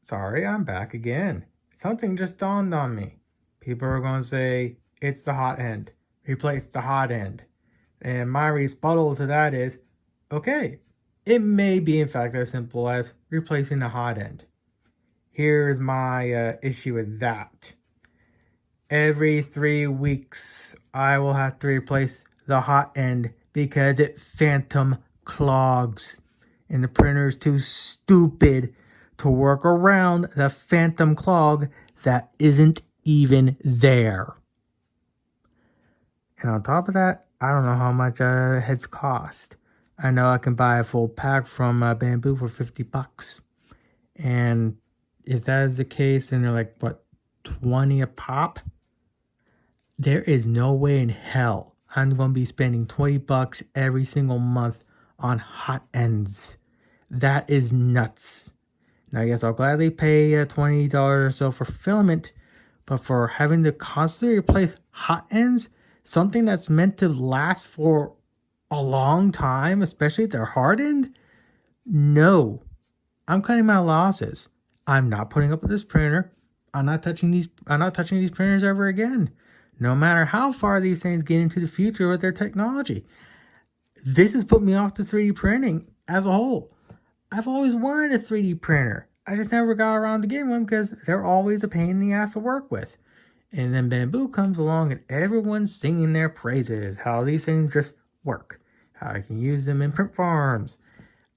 Sorry, I'm back again. Something just dawned on me. People are going to say, it's the hot end. Replace the hot end. And my rebuttal to that is, okay, it may be in fact as simple as replacing the hot end. Here's my issue with that. Every 3 weeks, I will have to replace the hot end because it phantom clogs. And the printer is too stupid to work around the phantom clog that isn't even there. And on top of that, I don't know how much heads cost. I know I can buy a full pack from Bambu for $50. And if that is the case, then they're like, what, 20 a pop? There is no way in hell I'm going to be spending $20 every single month on hot ends. That is nuts. Now, yes, I'll gladly pay $20 or so for filament, but for having to constantly replace hot ends, something that's meant to last for a long time, especially if they're hardened, no. I'm cutting my losses. I'm not putting up with this printer. I'm not touching these printers ever again. No matter how far these things get into the future with their technology. This has put me off the 3D printing as a whole. I've always wanted a 3D printer. I just never got around to getting one because they're always a pain in the ass to work with. And then Bambu comes along and everyone's singing their praises, how these things just work, how I can use them in print farms.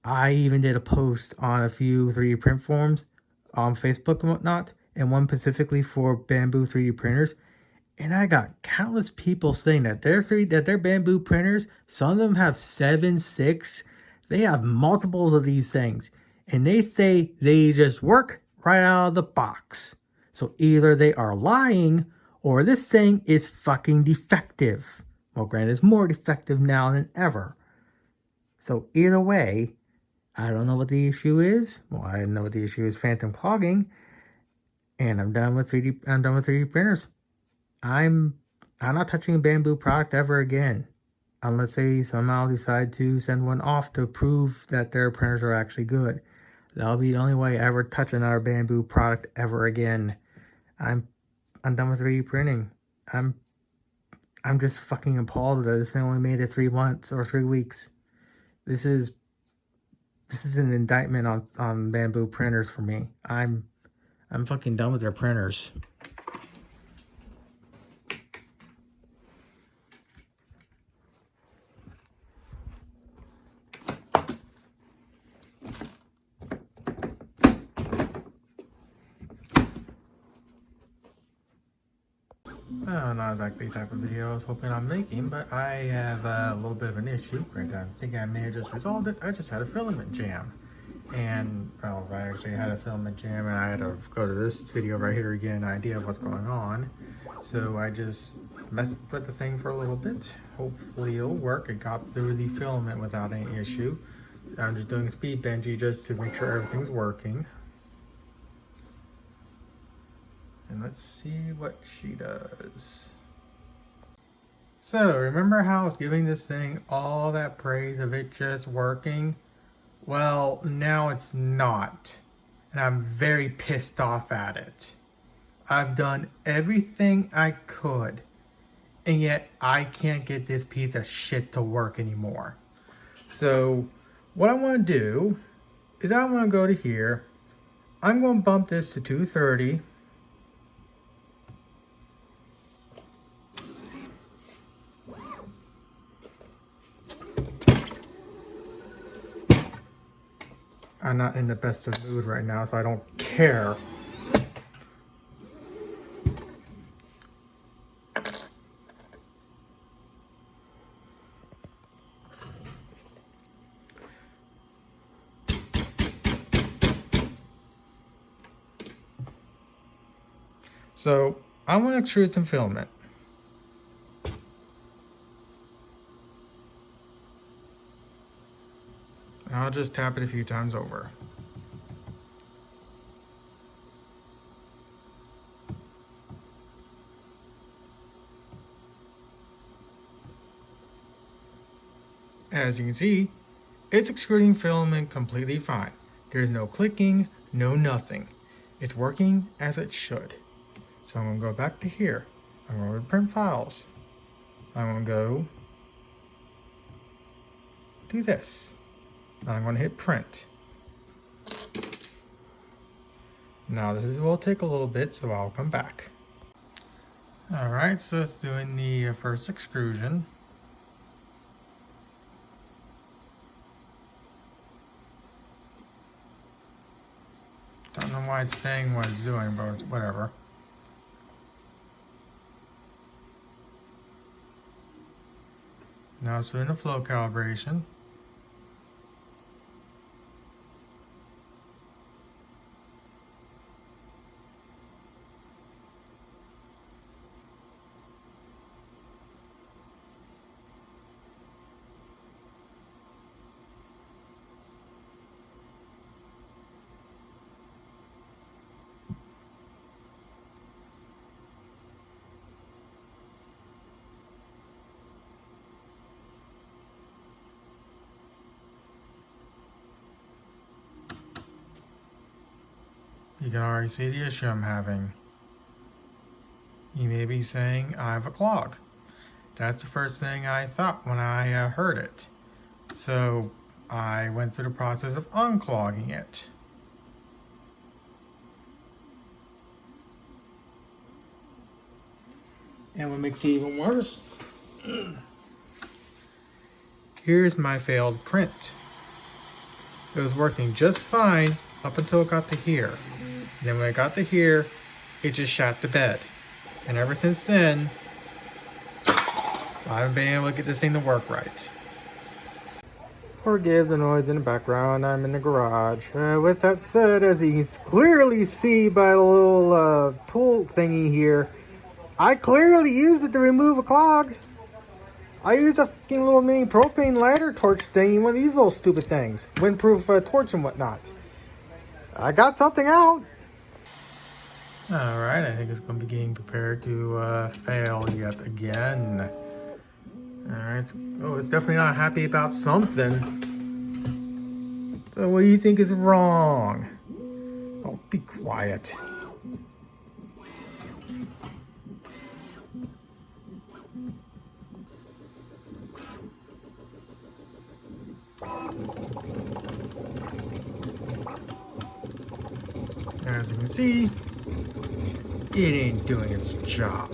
I even did a post on a few 3D print forums on Facebook and whatnot, and one specifically for Bambu 3D printers. And I got countless people saying that their Bambu printers, some of them have 7, 6. They have multiples of these things. And they say they just work right out of the box. So either they are lying or this thing is fucking defective. Well, granted, it's more defective now than ever. So either way, I don't know what the issue is. Well, I know what the issue is, phantom clogging. And I'm done with 3D printers. I'm not touching a Bambu product ever again, unless they somehow decide to send one off to prove that their printers are actually good. That'll be the only way I ever touch another Bambu product ever again. I'm done with 3D printing. I'm just fucking appalled that this thing only made it 3 months or 3 weeks. This is an indictment on Bambu printers for me. I'm fucking done with their printers. Not exactly the type of video I was hoping I'm making, but I have a little bit of an issue. Granted, I think I may have just resolved it. I just had a filament jam. And, well, I actually had a filament jam and I had to go to this video right here to get an idea of what's going on. So I just messed with the thing for a little bit. Hopefully it'll work. It got through the filament without any issue. I'm just doing a speed Benji just to make sure everything's working. And let's see what she does. So, remember how I was giving this thing all that praise of it just working? Well, now it's not. And I'm very pissed off at it. I've done everything I could. And yet, I can't get this piece of shit to work anymore. So, what I want to do is I want to go to here. I'm going to bump this to 230. I'm not in the best of mood right now, so I don't care. So I want to extrude some filament. I'll just tap it a few times over. As you can see, it's extruding filament completely fine. There's no clicking, no nothing. It's working as it should. So I'm going to go back to here. I'm going to print files. I'm going to go do this. I'm going to hit print. Now this will take a little bit, so I'll come back. Alright, so it's doing the first extrusion. Don't know why it's saying what it's doing, but whatever. Now it's doing the flow calibration. You can already see the issue I'm having. You may be saying I have a clog. That's the first thing I thought when I heard it. So I went through the process of unclogging it. And what makes it even worse, here's my failed print. It was working just fine up until it got to here. And then when it got to here, it just shot to bed. And ever since then, I haven't been able to get this thing to work right. Forgive the noise in the background, I'm in the garage. With that said, as you can clearly see by the little tool thingy here, I clearly used it to remove a clog. I used a fucking little mini propane lighter torch thing, one of these little stupid things. Windproof torch and whatnot. I got something out. Alright, I think it's going to be getting prepared to fail yet again. Alright, oh, it's definitely not happy about something. So what do you think is wrong? Oh, be quiet. As you can see, it ain't doing its job.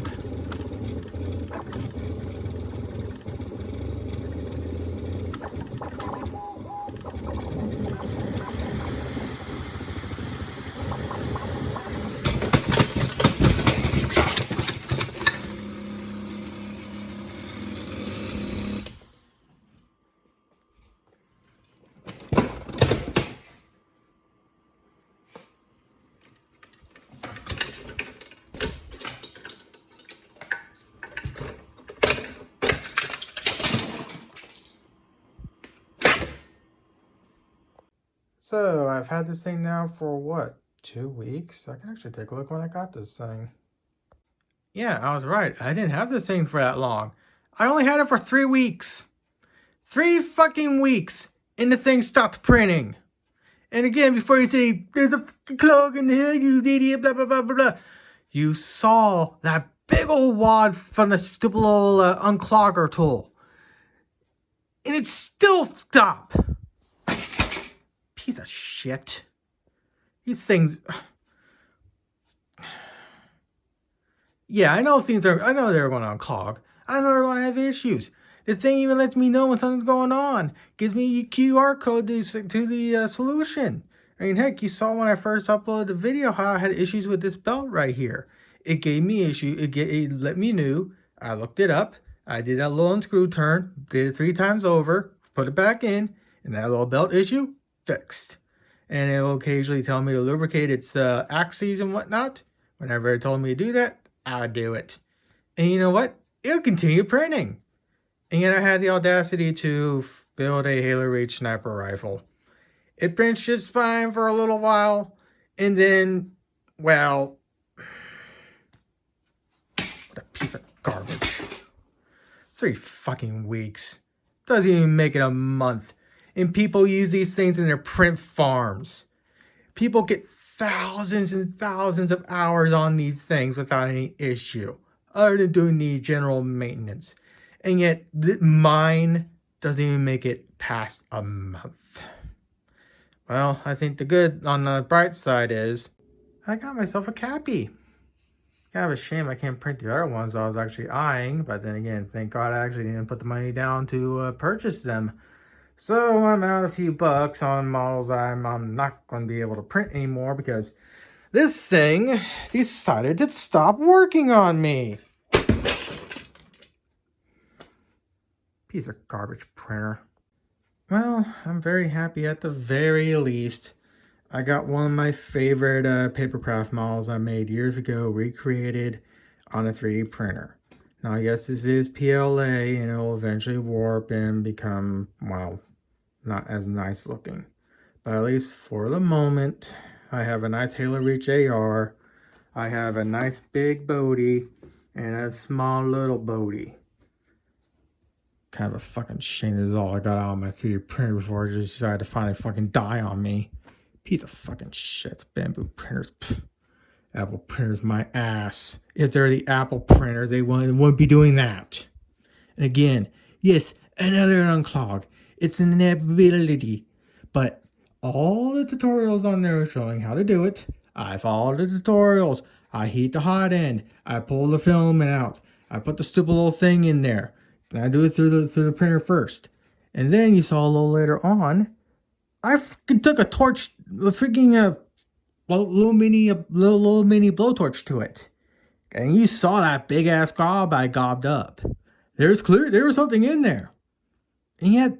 So I've had this thing now for what, 2 weeks? I can actually take a look when I got this thing. Yeah, I was right. I didn't have this thing for that long. I only had it for 3 weeks. 3 fucking weeks, and the thing stopped printing. And again, before you say, there's a fucking clog in here, you idiot, blah, blah, blah, blah, blah. You saw that big old wad from the stupid little unclogger tool. And it still stopped. Piece of shit. These things. Yeah, I know they're going to unclog. I know they're going to have issues. The thing even lets me know when something's going on. Gives me a QR code to the solution. I mean, heck, you saw when I first uploaded the video how I had issues with this belt right here. It gave me issue. It let me know. I looked it up. I did that little unscrew turn. Did it 3 times over. Put it back in. And that little belt issue fixed. And it will occasionally tell me to lubricate its axes and whatnot. Whenever it told me to do that, I would do it. And you know what? It'll continue printing. And yet I had the audacity to build a Halo Reach sniper rifle. It prints just fine for a little while. And then, well, what a piece of garbage. 3 fucking weeks. Doesn't even make it a month. And people use these things in their print farms. People get thousands and thousands of hours on these things without any issue, other than doing the general maintenance. And yet, mine doesn't even make it past a month. Well, I think the good on the bright side is I got myself a cappy. Kind of a shame I can't print the other ones I was actually eyeing, but then again, thank God I actually didn't put the money down to purchase them. So I'm out a few bucks on models I'm not going to be able to print anymore because this thing decided to stop working on me. Piece of garbage printer. Well, I'm very happy at the very least. I got one of my favorite PaperCraft models I made years ago recreated on a 3D printer. Now, yes, this is PLA and it will eventually warp and become, well, not as nice looking. But at least for the moment, I have a nice Halo Reach AR. I have a nice big Bodhi and a small little Bodhi. Kind of a fucking shame this is all I got out of my 3D printer before it just decided to finally fucking die on me. Piece of fucking shit. Bambu printers. Pfft. Apple printers, my ass. If they're the Apple printers, they wouldn't be doing that. And again, yes, another unclog. It's an inevitability. But all the tutorials on there are showing how to do it. I follow the tutorials. I heat the hot end. I pull the filament out. I put the stupid little thing in there. And I do it through the printer first. And then you saw a little later on, I took a torch, a freaking little mini blowtorch to it, and you saw that big ass gob I gobbed up. There was something in there, and yet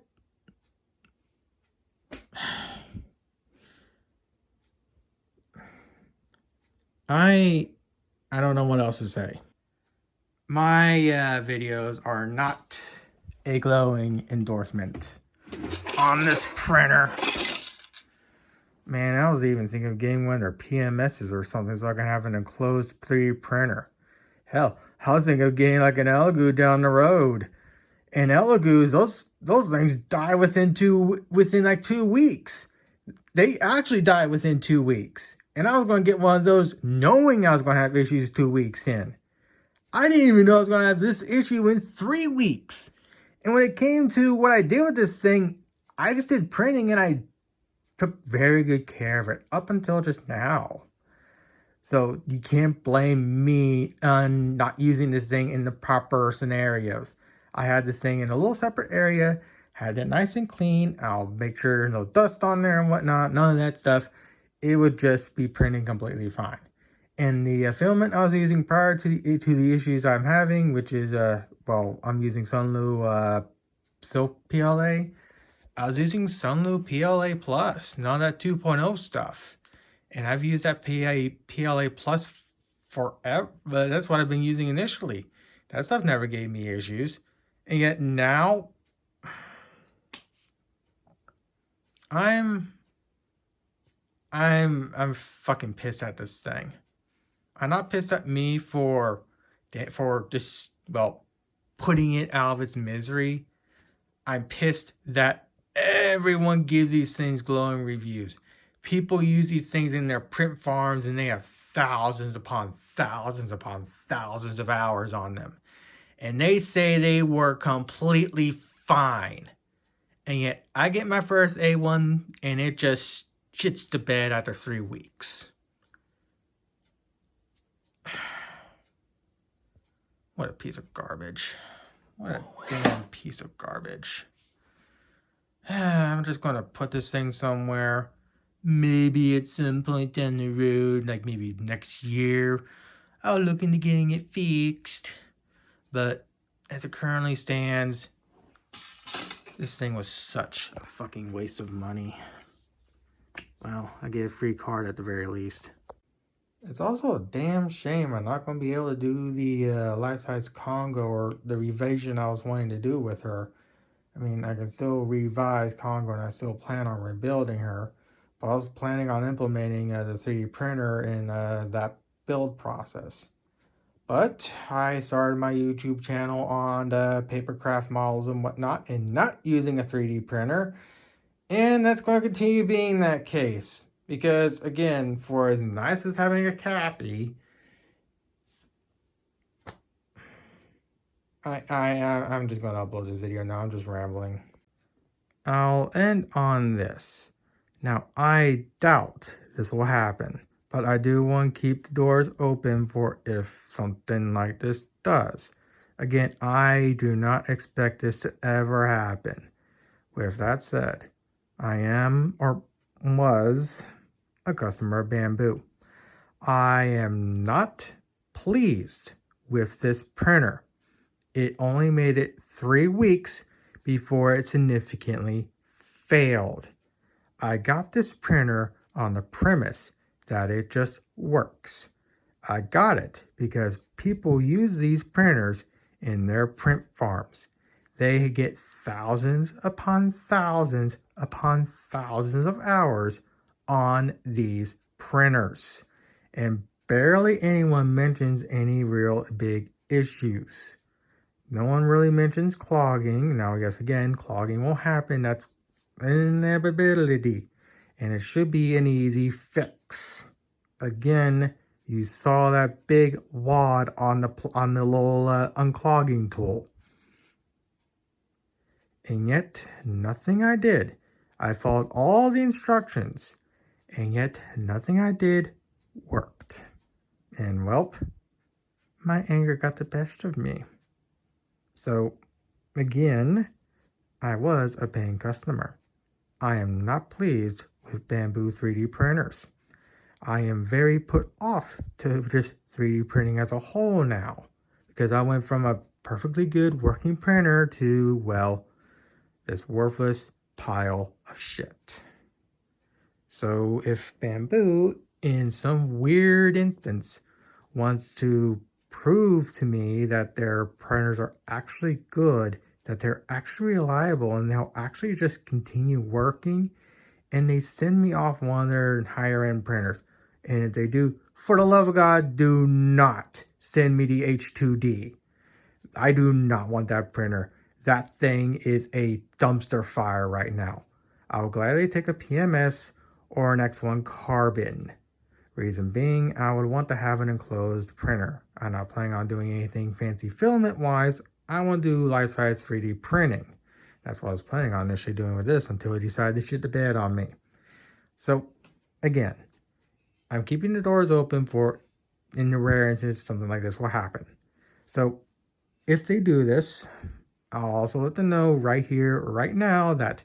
I don't know what else to say. My videos are not a glowing endorsement on this printer. Man, I was even thinking of getting one of their PMSs or something so I can have an enclosed 3D printer. Hell, I was thinking of getting like an Elegoo down the road. And Elegoos, those things die within like 2 weeks. They actually die within 2 weeks. And I was going to get one of those knowing I was going to have issues 2 weeks in. I didn't even know I was going to have this issue in 3 weeks. And when it came to what I did with this thing, I just did printing and I took very good care of it up until just now. So you can't blame me on not using this thing in the proper scenarios. I had this thing in a little separate area, had it nice and clean. I'll make sure there's no dust on there and whatnot, none of that stuff. It would just be printing completely fine. And the filament I was using prior to the issues I'm having, which is, I'm using Sunlu Silk PLA. I was using Sunlu PLA Plus, none of that 2.0 stuff. And I've used that PLA Plus forever, but that's what I've been using initially. That stuff never gave me issues. And yet now, I'm fucking pissed at this thing. I'm not pissed at me for just, putting it out of its misery. I'm pissed that everyone gives these things glowing reviews. People use these things in their print farms and they have thousands upon thousands upon thousands of hours on them. And they say they work completely fine. And yet I get my first A1 and it just shits to bed after 3 weeks. What a piece of garbage. What a damn piece of garbage. I'm just going to put this thing somewhere. Maybe at some point down the road, like maybe next year, I'll look into getting it fixed. But as it currently stands, this thing was such a fucking waste of money. Well, I get a free card at the very least. It's also a damn shame I'm not going to be able to do the life-size Congo or the revision I was wanting to do with her. I mean, I can still revise Congo and I still plan on rebuilding her. But I was planning on implementing the 3D printer in that build process. But I started my YouTube channel on PaperCraft models and whatnot and not using a 3D printer. And that's going to continue being that case. Because again, for as nice as having a Cappy, I'm just gonna upload this video now. I'm just rambling. I'll end on this. Now, I doubt this will happen, but I do want to keep the doors open for if something like this does. Again, I do not expect this to ever happen. With that said, I am or was a customer of Bambu. I am not pleased with this printer. It only made it 3 weeks before it significantly failed. I got this printer on the premise that it just works. I got it because people use these printers in their print farms. They get thousands upon thousands upon thousands of hours on these printers. And barely anyone mentions any real big issues. No one really mentions clogging. Now, I guess again, clogging will happen. That's an inevitability. And it should be an easy fix. Again, you saw that big wad on the little unclogging tool. And yet, nothing I did. I followed all the instructions. And yet, nothing I did worked. And well, my anger got the best of me. So, again, I was a paying customer. I am not pleased with Bambu 3D printers. I am very put off to just 3D printing as a whole now, because I went from a perfectly good working printer to, well, this worthless pile of shit. So if Bambu, in some weird instance, wants to prove to me that their printers are actually good, that they're actually reliable, and they'll actually just continue working, and they send me off one of their higher end printers, and if they do, for the love of God, do not send me the H2D. I do not want that printer. That thing is a dumpster fire right now. I will gladly take a PMS or an X1 Carbon. Reason being, I would want to have an enclosed printer. I'm not planning on doing anything fancy filament wise. I want to do life-size 3D printing. That's what I was planning on initially doing with this until he decided to shit the bed on me. So, again, I'm keeping the doors open for, in the rare instance, something like this will happen. So, if they do this, I'll also let them know right here, right now, that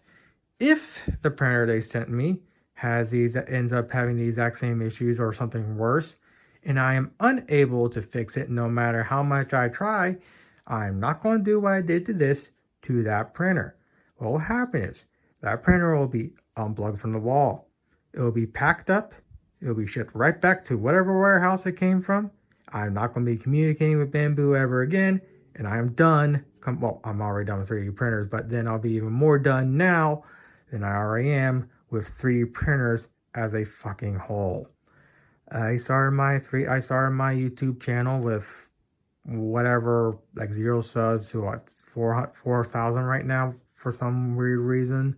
if the printer they sent me ends up having the exact same issues or something worse, and I am unable to fix it no matter how much I try, I'm not going to do what I did to this to that printer. What will happen is that printer will be unplugged from the wall. It will be packed up. It will be shipped right back to whatever warehouse it came from. I'm not going to be communicating with Bambu ever again, and I am done. Well, I'm already done with 3D printers, but then I'll be even more done now than I already am with 3D printers as a fucking whole. I started my YouTube channel with whatever, like 0 subs to what, 4,000 right now for some weird reason.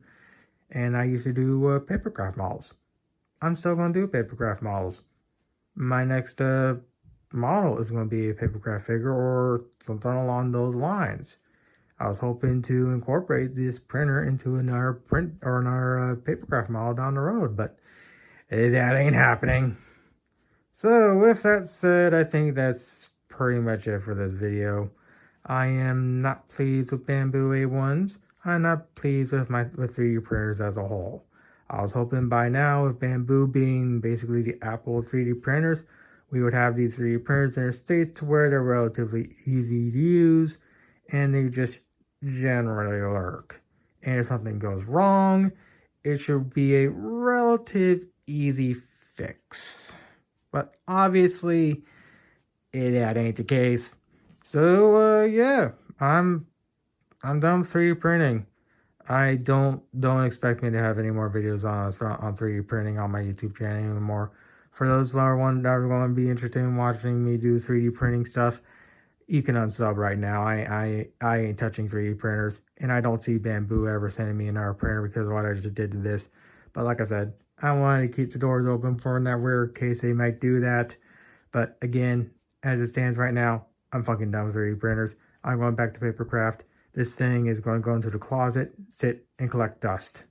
And I used to do PaperCraft models. I'm still going to do PaperCraft models. My next model is going to be a PaperCraft figure or something along those lines. I was hoping to incorporate this printer into another print or another PaperCraft model down the road, but that ain't happening. So with that said, I think that's pretty much it for this video. I am not pleased with Bambu A1s. I'm not pleased with 3D printers as a whole. I was hoping by now, with Bambu being basically the Apple 3D printers, we would have these 3D printers in a state to where they're relatively easy to use, and they just generally work. And if something goes wrong, it should be a relative easy fix. But obviously, that ain't the case. So yeah, I'm done with 3D printing. I don't expect me to have any more videos on 3D printing on my YouTube channel anymore. For those that are going to be interested in watching me do 3D printing stuff, you can unsub right now. I ain't touching 3D printers, and I don't see Bambu ever sending me another printer because of what I just did to this. But like I said, I wanted to keep the doors open for in that rare case they might do that. But again, as it stands right now, I'm fucking done with 3D printers. I'm going back to PaperCraft. This thing is going to go into the closet, sit, and collect dust.